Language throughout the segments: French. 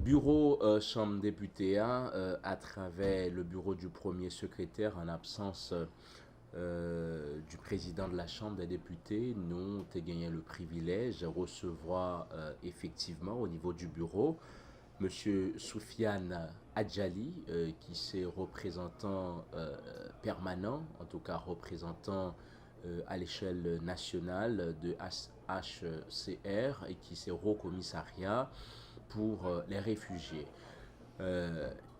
Bureau Chambre députés, à travers le bureau du premier secrétaire, en absence du président de la Chambre des députés, nous avons gagné le privilège de recevoir effectivement au niveau du bureau M. Soufiane Adjali, qui est représentant permanent, en tout cas représentant à l'échelle nationale de HCR et qui est Haut Commissariat pour les réfugiés.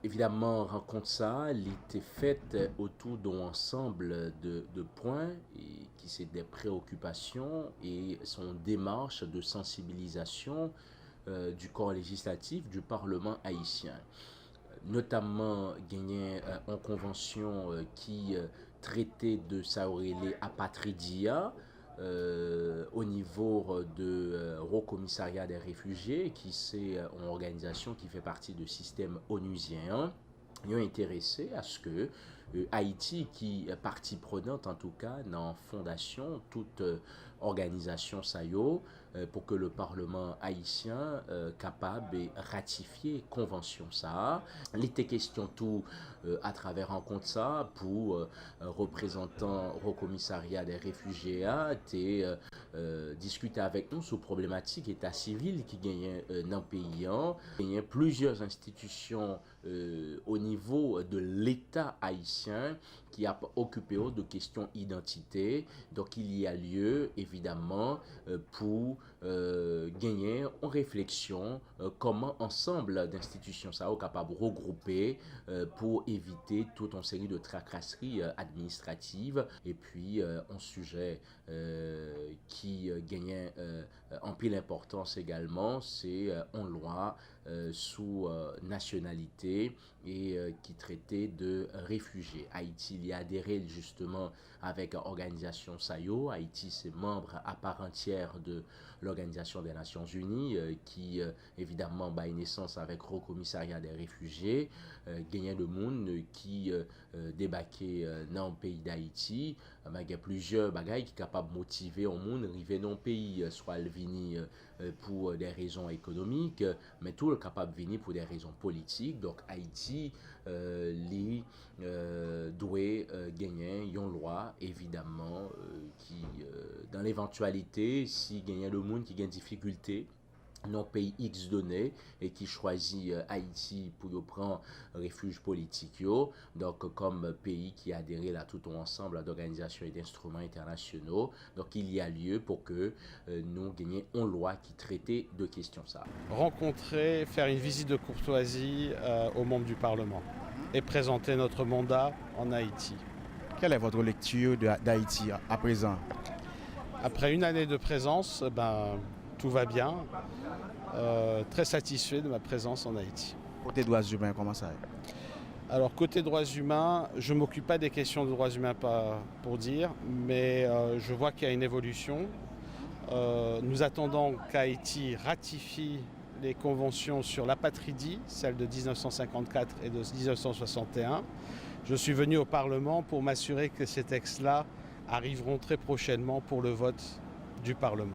Évidemment, rencontre ça, il était faite autour d'un ensemble de points qui sont des préoccupations et son démarche de sensibilisation du corps législatif du Parlement haïtien. Notamment gagné en convention qui traitait de Saorélé apatridia au niveau de Haut Commissariat des réfugiés, qui c'est une organisation qui fait partie du système onusien. Ils ont intéressé à ce que Haïti, qui est partie prenante en tout cas dans la fondation, toute organisation SAIO, pour que le Parlement haïtien capable de ratifier convention ça. Il était question tout à travers rencontre ça pour représentants au commissariat des réfugiés discuter avec nous sur problématique état civil qui gagnait dans le pays. Il y a plusieurs institutions au niveau de l'État haïtien qui a occupé de questions identité. Donc il y a lieu évidemment pour gagner en réflexion comment ensemble d'institutions ça sont capables de regrouper pour éviter toute une série de tracasseries administratives. Et puis un sujet qui gagnait en pile importance également, c'est une loi sous nationalité et qui traitait de réfugiés. Haïti y a adhéré justement avec l'organisation SAIO. Haïti, c'est membre à part entière de l'Organisation des Nations Unies qui évidemment bat naissance avec le commissariat des réfugiés. Gagné de monde qui débarqué dans le pays d'Haïti. Il y a plusieurs bagailles qui sont capables de motiver au monde arriver dans le pays, soit le venir pour des raisons économiques, mais tout le capable de venir pour des raisons politiques. Donc Haïti doit gagner une loi évidemment qui dans l'éventualité si gagne le monde qui gagne difficulté non pays X donné et qui choisit Haïti pour prendre refuge politique donc comme pays qui a adhéré à tout un ensemble d'organisations et d'instruments internationaux. Donc il y a lieu pour que nous gagnions une loi qui traitait de questions ça. Rencontrer, faire une visite de courtoisie aux membres du Parlement et présenter notre mandat en Haïti. Quelle est votre lecture d'Haïti à présent? Après une année de présence, tout va bien. Très satisfait de ma présence en Haïti. Côté droits humains, comment ça est? Alors côté droits humains, je ne m'occupe pas des questions de droits humains pour dire, mais je vois qu'il y a une évolution. Nous attendons qu'Haïti ratifie les conventions sur l'apatridie, celles de 1954 et de 1961. Je suis venu au Parlement pour m'assurer que ces textes-là arriveront très prochainement pour le vote du Parlement.